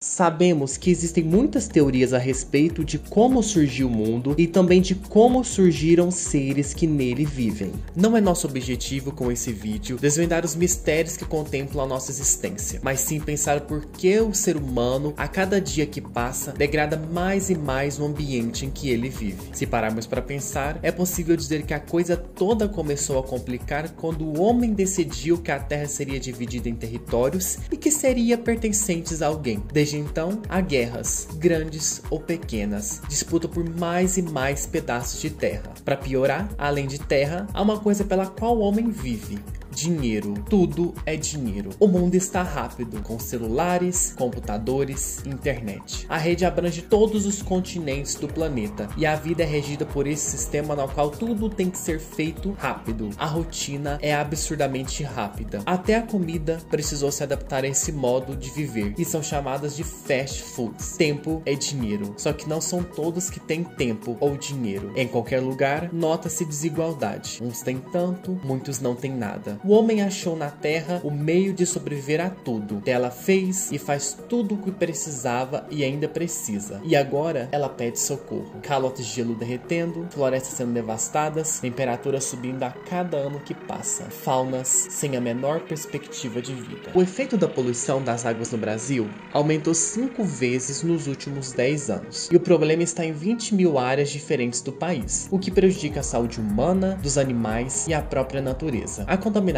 Sabemos que existem muitas teorias a respeito de como surgiu o mundo e também de como surgiram seres que nele vivem. Não é nosso objetivo com esse vídeo desvendar os mistérios que contemplam a nossa existência, mas sim pensar por que o ser humano, a cada dia que passa, degrada mais e mais o ambiente em que ele vive. Se pararmos para pensar, é possível dizer que a coisa toda começou a complicar quando o homem decidiu que a Terra seria dividida em territórios e que seria pertencentes a alguém. Desde então, há guerras, grandes ou pequenas, disputa por mais e mais pedaços de terra. Para piorar, além de terra, há uma coisa pela qual o homem vive: dinheiro. Tudo é dinheiro. O mundo está rápido, com celulares, computadores, internet. A rede abrange todos os continentes do planeta e a vida é regida por esse sistema no qual tudo tem que ser feito rápido. A rotina é absurdamente rápida. Até a comida precisou se adaptar a esse modo de viver e são chamadas de fast foods. Tempo é dinheiro, só que não são todos que têm tempo ou dinheiro. Em qualquer lugar, nota-se desigualdade. Uns têm tanto, muitos não têm nada. O homem achou na Terra o meio de sobreviver a tudo. Ela fez e faz tudo o que precisava e ainda precisa. E agora ela pede socorro. Calotes de gelo derretendo, florestas sendo devastadas, temperatura subindo a cada ano que passa, faunas sem a menor perspectiva de vida. O efeito da poluição das águas no Brasil aumentou 5 vezes nos últimos 10 anos. E o problema está em 20 mil áreas diferentes do país, o que prejudica a saúde humana, dos animais e a própria natureza. A contaminação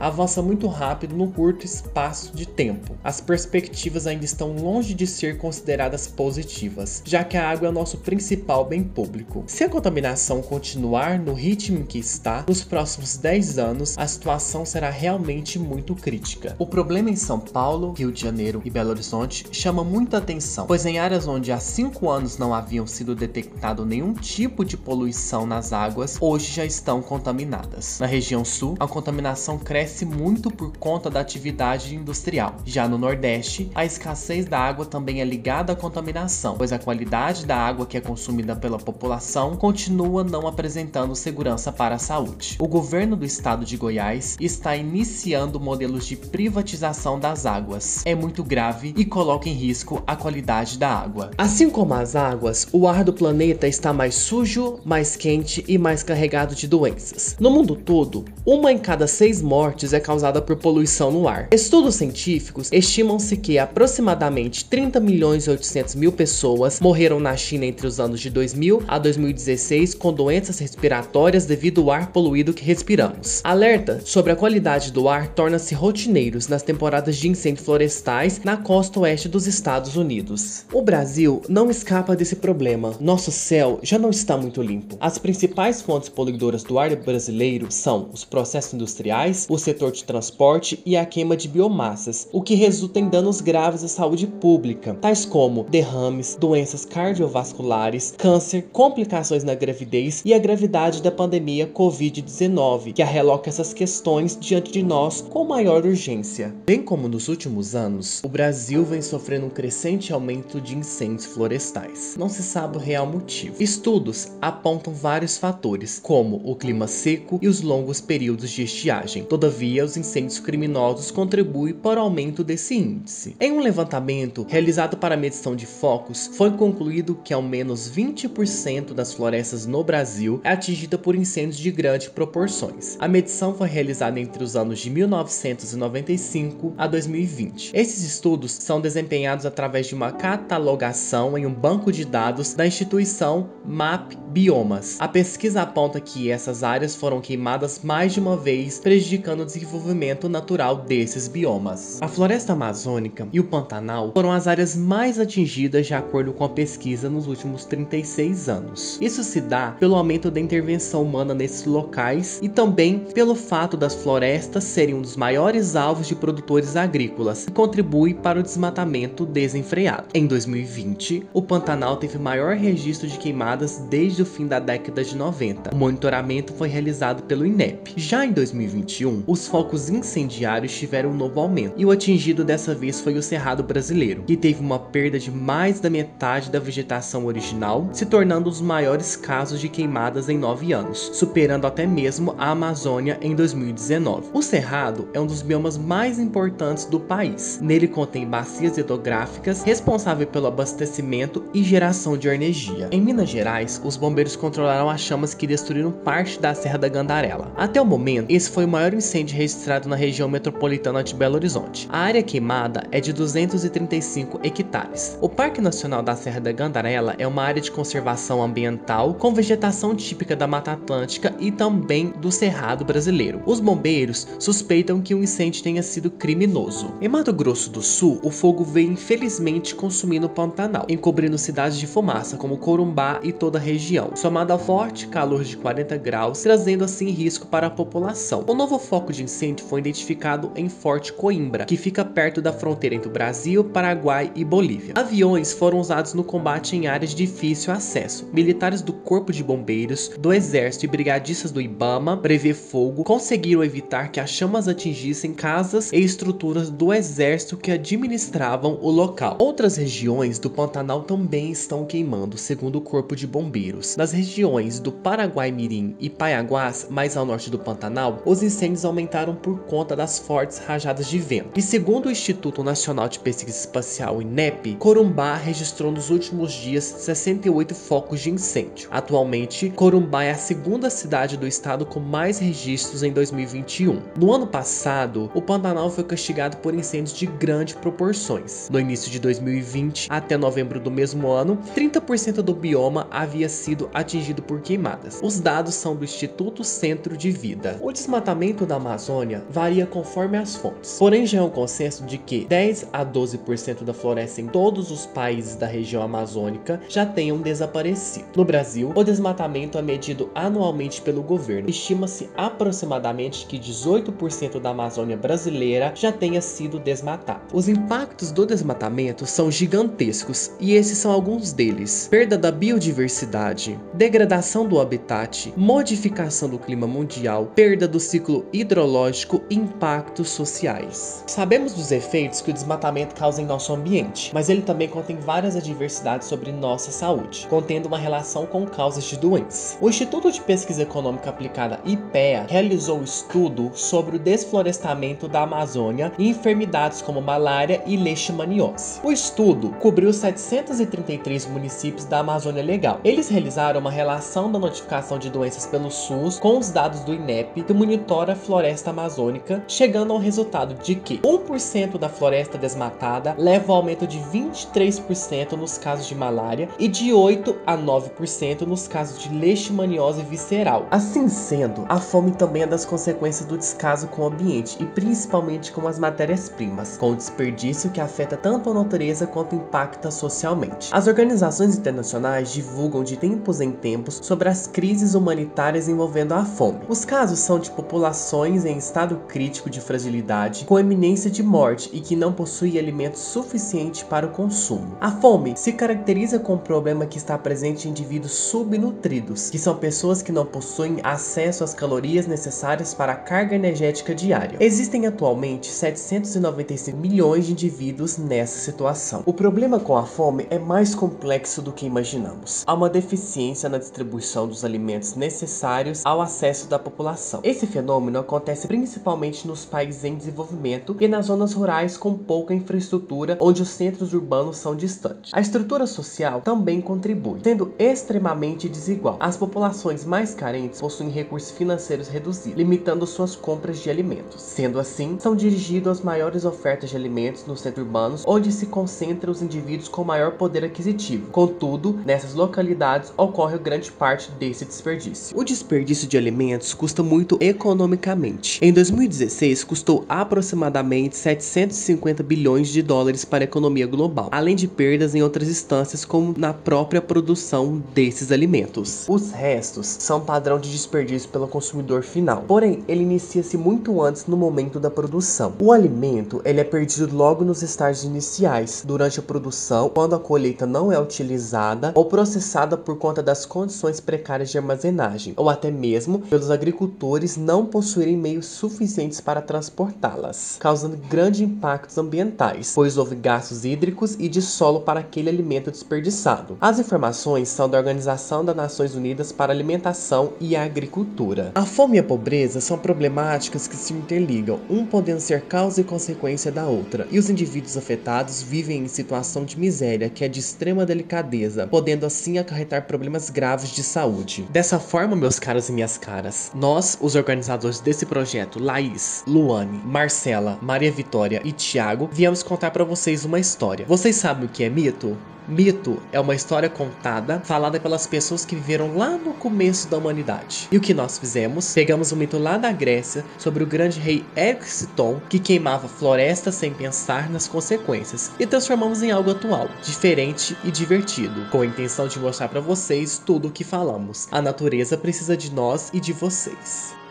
avança muito rápido no curto espaço de tempo. As perspectivas ainda estão longe de ser consideradas positivas, já que a água é o nosso principal bem público. Se a contaminação continuar no ritmo em que está, nos próximos 10 anos, a situação será realmente muito crítica. O problema em São Paulo, Rio de Janeiro e Belo Horizonte chama muita atenção, pois em áreas onde há 5 anos não haviam sido detectado nenhum tipo de poluição nas águas, hoje já estão contaminadas. Na região sul, a contaminação cresce muito por conta da atividade industrial. Já no Nordeste, a escassez da água também é ligada à contaminação, pois a qualidade da água que é consumida pela população continua não apresentando segurança para a saúde. O governo do estado de Goiás está iniciando modelos de privatização das águas. É muito grave e coloca em risco a qualidade da água. Assim como as águas, o ar do planeta está mais sujo, mais quente e mais carregado de doenças. No mundo todo, uma em cada 6 mortes é causada por poluição no ar. Estudos científicos estimam-se que aproximadamente 30 milhões e 800 mil pessoas morreram na China entre os anos de 2000 a 2016 com doenças respiratórias devido ao ar poluído que respiramos. Alerta sobre a qualidade do ar torna-se rotineiros nas temporadas de incêndios florestais na costa oeste dos Estados Unidos. O Brasil não escapa desse problema. Nosso céu já não está muito limpo. As principais fontes poluidoras do ar brasileiro são os processos industriais, o setor de transporte e a queima de biomassas, o que resulta em danos graves à saúde pública, tais como derrames, doenças cardiovasculares, câncer, complicações na gravidez e a gravidade da pandemia Covid-19, que arreloca essas questões diante de nós com maior urgência. Bem como nos últimos anos, o Brasil vem sofrendo um crescente aumento de incêndios florestais. Não se sabe o real motivo. Estudos apontam vários fatores, como o clima seco e os longos períodos de estiagem. Todavia, os incêndios criminosos contribuem para o aumento desse índice. Em um levantamento realizado para a medição de focos, foi concluído que ao menos 20% das florestas no Brasil é atingida por incêndios de grandes proporções. A medição foi realizada entre os anos de 1995 a 2020. Esses estudos são desempenhados através de uma catalogação em um banco de dados da instituição MAP Biomas. A pesquisa aponta que essas áreas foram queimadas mais de uma vez, prejudicando o desenvolvimento natural desses biomas. A floresta amazônica e o Pantanal foram as áreas mais atingidas de acordo com a pesquisa nos últimos 36 anos. Isso se dá pelo aumento da intervenção humana nesses locais e também pelo fato das florestas serem um dos maiores alvos de produtores agrícolas, que contribui para o desmatamento desenfreado. Em 2020, o Pantanal teve o maior registro de queimadas desde desde o fim da década de 90. O monitoramento foi realizado pelo INEP. Já em 2021, os focos incendiários tiveram um novo aumento, e o atingido dessa vez foi o Cerrado Brasileiro, que teve uma perda de mais da metade da vegetação original, se tornando um dos maiores casos de queimadas em 9 anos, superando até mesmo a Amazônia em 2019. O Cerrado é um dos biomas mais importantes do país. Nele contém bacias hidrográficas responsáveis pelo abastecimento e geração de energia. Em Minas Gerais, os bombeiros controlaram as chamas que destruíram parte da Serra da Gandarela. Até o momento, esse foi o maior incêndio registrado na região metropolitana de Belo Horizonte. A área queimada é de 235 hectares. O Parque Nacional da Serra da Gandarela é uma área de conservação ambiental com vegetação típica da Mata Atlântica e também do Cerrado Brasileiro. Os bombeiros suspeitam que o incêndio tenha sido criminoso. Em Mato Grosso do Sul, o fogo veio infelizmente consumindo o Pantanal, encobrindo cidades de fumaça como Corumbá e toda a região, somado ao forte calor de 40 graus, trazendo assim risco para a população. O novo foco de incêndio foi identificado em Forte Coimbra, que fica perto da fronteira entre o Brasil, Paraguai e Bolívia. Aviões foram usados no combate em áreas de difícil acesso. Militares do Corpo de Bombeiros, do Exército e brigadistas do IBAMA, Prevê Fogo, conseguiram evitar que as chamas atingissem casas e estruturas do Exército que administravam o local. Outras regiões do Pantanal também estão queimando, segundo o Corpo de Bombeiros. Nas regiões do Paraguai-Mirim e Paiaguás, mais ao norte do Pantanal, os incêndios aumentaram por conta das fortes rajadas de vento. E segundo o Instituto Nacional de Pesquisa Espacial, INEP, Corumbá registrou nos últimos dias 68 focos de incêndio. Atualmente, Corumbá é a segunda cidade do estado com mais registros em 2021. No ano passado, o Pantanal foi castigado por incêndios de grandes proporções. No início de 2020 até novembro do mesmo ano, 30% do bioma havia sido atingido por queimadas. Os dados são do Instituto Centro de Vida. O desmatamento da Amazônia varia conforme as fontes, porém já é um consenso de que 10 a 12% da floresta em todos os países da região amazônica já tenham desaparecido. No Brasil, o desmatamento é medido anualmente pelo governo. Estima-se aproximadamente que 18% da Amazônia brasileira já tenha sido desmatada. Os impactos do desmatamento são gigantescos e esses são alguns deles: perda da biodiversidade, degradação do habitat, modificação do clima mundial, perda do ciclo hidrológico e impactos sociais. Sabemos dos efeitos que o desmatamento causa em nosso ambiente, mas ele também contém várias adversidades sobre nossa saúde, contendo uma relação com causas de doenças. O Instituto de Pesquisa Econômica Aplicada, IPEA, realizou um estudo sobre o desflorestamento da Amazônia e enfermidades como malária e leishmaniose. O estudo cobriu 733 municípios da Amazônia Legal. Eles realizaram uma relação da notificação de doenças pelo SUS com os dados do INEP, que monitora a floresta amazônica, chegando ao resultado de que 1% da floresta desmatada leva ao aumento de 23% nos casos de malária e de 8 a 9% nos casos de leishmaniose visceral. Assim sendo, a fome também é das consequências do descaso com o ambiente e principalmente com as matérias-primas, com o desperdício que afeta tanto a natureza quanto impacta socialmente. As organizações internacionais divulgam de tempos em tempos sobre as crises humanitárias envolvendo a fome. Os casos são de populações em estado crítico de fragilidade, com eminência de morte e que não possuem alimento suficiente para o consumo. A fome se caracteriza com um problema que está presente em indivíduos subnutridos, que são pessoas que não possuem acesso às calorias necessárias para a carga energética diária. Existem atualmente 795 milhões de indivíduos nessa situação. O problema com a fome é mais complexo do que imaginamos. Há uma deficiência na distribuição dos alimentos necessários ao acesso da população. Esse fenômeno acontece principalmente nos países em desenvolvimento e nas zonas rurais com pouca infraestrutura, onde os centros urbanos são distantes. A estrutura social também contribui, sendo extremamente desigual. As populações mais carentes possuem recursos financeiros reduzidos, limitando suas compras de alimentos. Sendo assim, são dirigidas as maiores ofertas de alimentos nos centros urbanos, onde se concentram os indivíduos com maior poder aquisitivo. Contudo, nessas localidades ocorre grande parte desse desperdício. O desperdício de alimentos custa muito economicamente. Em 2016, custou aproximadamente 750 bilhões de dólares para a economia global, além de perdas em outras instâncias, como na própria produção desses alimentos. Os restos são padrão de desperdício pelo consumidor final, porém, ele inicia-se muito antes no momento da produção. O alimento, ele é perdido logo nos estágios iniciais, durante a produção, quando a colheita não é utilizada ou processada por conta conta das condições precárias de armazenagem, ou até mesmo pelos agricultores não possuírem meios suficientes para transportá-las, causando grandes impactos ambientais, pois houve gastos hídricos e de solo para aquele alimento desperdiçado. As informações são da Organização das Nações Unidas para a Alimentação e a Agricultura. A fome e a pobreza são problemáticas que se interligam, um podendo ser causa e consequência da outra, e os indivíduos afetados vivem em situação de miséria que é de extrema delicadeza, podendo assim acarretar problemas graves de saúde. Dessa forma, meus caros e minhas caras, nós, os organizadores desse projeto, Laís, Luane, Marcela, Maria Vitória e Thiago, viemos contar para vocês uma história. Vocês sabem o que é mito? Mito é uma história contada, falada pelas pessoas que viveram lá no começo da humanidade. E o que nós fizemos? Pegamos um mito lá da Grécia sobre o grande rei Erixton, que queimava florestas sem pensar nas consequências, e transformamos em algo atual, diferente e divertido, com a intenção de mostrar para vocês tudo o que falamos. A natureza precisa de nós e de vocês.